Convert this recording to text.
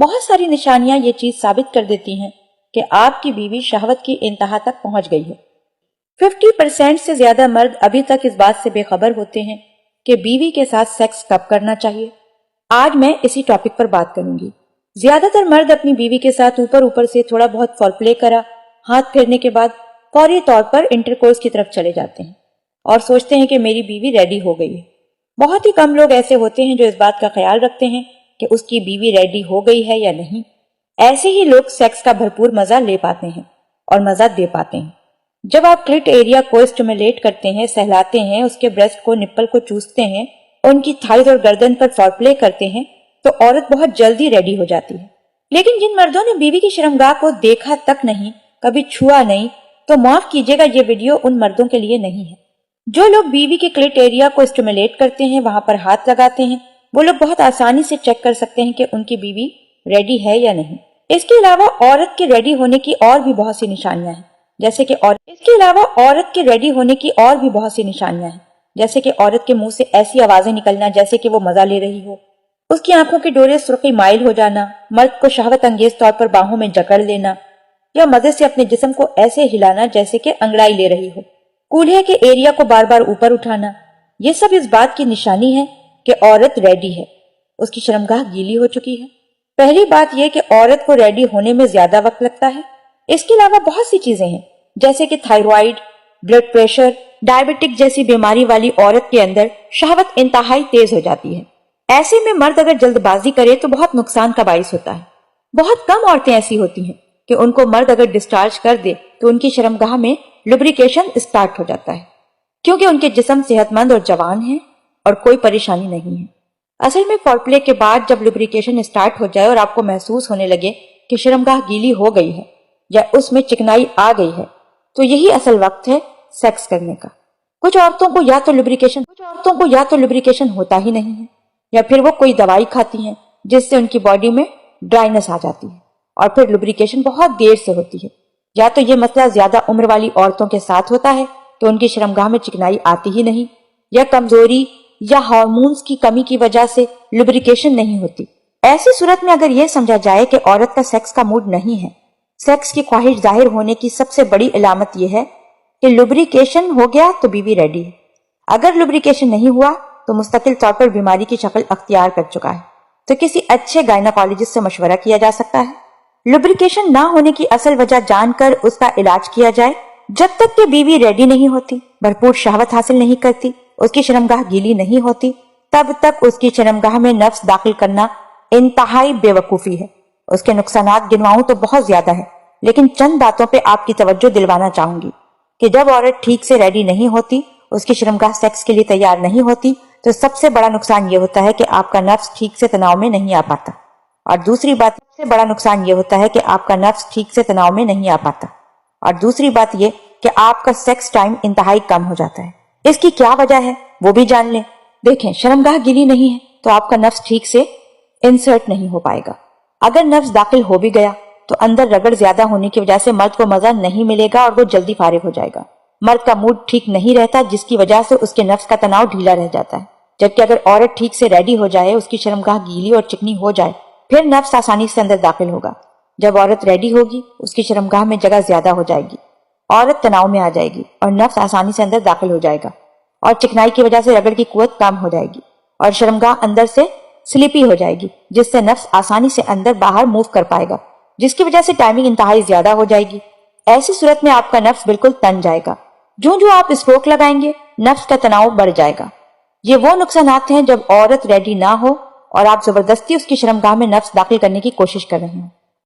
बहुत सारी निशानियां ये चीज साबित कर देती हैं कि आपकी बीवी शहवत की इंतहा तक पहुंच गई है। 50% से ज्यादा मर्द अभी तक इस बात से बेखबर होते हैं कि बीवी के साथ सेक्स कब करना चाहिए। आज मैं इसी टॉपिक पर बात करूंगी। ज्यादातर मर्द अपनी बीवी के साथ ऊपर ऊपर से थोड़ा बहुत फॉरप्ले करा, हाथ फेरने के बाद फौरी तौर पर इंटरकोर्स की तरफ चले जाते हैं और सोचते हैं कि मेरी बीवी रेडी हो गई है। बहुत ही कम लोग ऐसे होते हैं जो इस बात का ख्याल रखते हैं कि उसकी बीवी रेडी हो गई है या नहीं। ऐसे ही लोग सेक्स का भरपूर मजा ले पाते हैं और मजा दे पाते हैं। जब आप क्लिट एरिया को स्टिमुलेट करते हैं, सहलाते हैं, उसके ब्रेस्ट को, निप्पल को चूसते हैं, उनकी थाइज और गर्दन पर फॉरप्ले करते हैं, तो औरत बहुत जल्दी रेडी हो जाती है। लेकिन जिन मर्दों ने बीवी की शर्मगाह को देखा तक नहीं, कभी छुआ नहीं, तो माफ कीजिएगा, ये वीडियो उन मर्दों के लिए नहीं है। जो लोग बीवी के क्लिट एरिया को स्टिमुलेट करते हैं, वहां पर हाथ लगाते हैं, वो लोग बहुत आसानी से चेक कर सकते हैं कि उनकी बीवी रेडी है या नहीं। इसके अलावा औरत के रेडी होने की और भी बहुत सी निशानियां हैं, जैसे कि औरत के मुंह से ऐसी आवाजें निकलना जैसे कि वो मजा ले रही हो, उसकी आंखों के डोरे सुर्खी माइल हो जाना, मर्द को शहवत अंगेज तौर पर बाहों में जकड़ लेना या मदद से अपने जिस्म को ऐसे हिलाना जैसे कि अंगड़ाई ले रही हो, कूल्हे के एरिया को बार बार ऊपर उठाना, ये सब इस बात की निशानी है कि औरत रेडी है, उसकी शर्मगाह गीली हो चुकी है। पहली बात यह कि औरत को रेडी होने में ज्यादा वक्त लगता है। इसके अलावा बहुत सी चीजें हैं, जैसे कि थायराइड, ब्लड प्रेशर, डायबिटिक जैसी बीमारी वाली औरत के अंदर शहवत इंतहाई तेज हो जाती है। ऐसे में मर्द अगर जल्दबाजी करे तो बहुत नुकसान का बाइस होता है। बहुत कम औरतें ऐसी होती हैं कि उनको मर्द अगर डिस्चार्ज कर दे तो उनकी शर्मगाह में लुब्रिकेशन स्टार्ट हो जाता है, क्योंकि उनके जिस्म सेहतमंद और जवान हैं और कोई परेशानी नहीं है। असल में फॉरप्ले के बाद जब लुब्रिकेशन स्टार्ट हो जाए और आपको महसूस होने लगे कि शर्मगाह गीली हो गई है या उसमें चिकनाई आ गई है, तो यही असल वक्त है सेक्स करने का। कुछ औरतों को या तो लुब्रिकेशन होता ही नहीं है, या फिर वो कोई दवाई खाती हैं जिससे उनकी बॉडी में ड्राइनेस आ जाती है और फिर लुब्रिकेशन बहुत देर से होती है। या तो ये मसला ज्यादा उम्र वाली औरतों के साथ होता है तो उनकी शर्मगाह में चिकनाई आती ही नहीं, या कमजोरी या हार्मोन्स की कमी की वजह से लुब्रिकेशन नहीं होती। ऐसी सूरत में अगर ये समझा जाए कि औरत का सेक्स का मूड नहीं है, सेक्स की ख्वाहिश जाहिर होने की सबसे बड़ी अलामत यह है कि लुब्रिकेशन हो गया तो बीवी रेडी है। अगर लुब्रिकेशन नहीं हुआ तो मुस्तकिल तौर पर बीमारी की शक्ल अख्तियार कर चुका है, तो किसी अच्छे गायनाकोलॉजिस्ट से मशवरा किया जा सकता है। लुब्रिकेशन ना होने की असल वजह जानकर उसका इलाज किया जाए। जब तक कि बीवी रेडी नहीं होती, भरपूर शहवत हासिल नहीं करती, उसकी शर्मगाह गीली नहीं होती, तब तक उसकी शर्मगाह में नफ्स दाखिल करना इंतहाई बेवकूफी है। उसके नुकसानात गिनवाऊं तो बहुत ज्यादा है, लेकिन चंद बातों पे आपकी तवज्जो दिलवाना चाहूंगी कि जब औरत ठीक से रेडी नहीं होती, उसकी शर्मगाह सेक्स के लिए तैयार नहीं होती, तो सबसे बड़ा नुकसान ये होता है कि आपका नफ्स ठीक से तनाव में नहीं आ पाता। और दूसरी बात ये कि आपका सेक्स टाइम इंतहाई कम हो जाता है। इसकी क्या वजह है वो भी जान लें। देखें, शर्मगाह गिली नहीं है तो आपका नफ्स ठीक से इंसर्ट नहीं हो पाएगा। अगर नफ्स दाखिल हो भी गया तो अंदर रगड़ ज्यादा होने की वजह से मर्द को मजा नहीं मिलेगा और वो जल्दी फारिग हो जाएगा। मर्द का मूड ठीक नहीं रहता, जिसकी वजह से उसके नफ्स का तनाव ढीला रह जाता है। जबकि अगर औरत ठीक से रेडी हो जाए, उसकी शर्मगाह गीली और चिकनी हो जाए, फिर नफ्स आसानी से अंदर दाखिल होगा। जब औरत रेडी होगी, उसकी शर्मगाह में जगह ज्यादा हो जाएगी, औरत तनाव में आ जाएगी और नफ्स आसानी से अंदर दाखिल हो जाएगा, और चिकनाई की वजह से रगड़ की कुव्वत कम हो जाएगी और शर्मगाह अंदर से स्लिपी हो जाएगी, जिससे नफ्स आसानी से अंदर बाहर मूव कर पाएगा, जिसकी वजह से टाइमिंग इंतहाई ज्यादा हो जाएगी। ऐसी सूरत में आपका नफ्स बिल्कुल तन जाएगा। जो आप स्ट्रोक लगाएंगे, नफ्स का तनाव बढ़ जाएगा। ये वो नुकसानात हैं जब औरत रेडी ना हो और आप जबरदस्ती उसकी शर्मगाह में नफ्स दाखिल करने की कोशिश कर रहे हैं।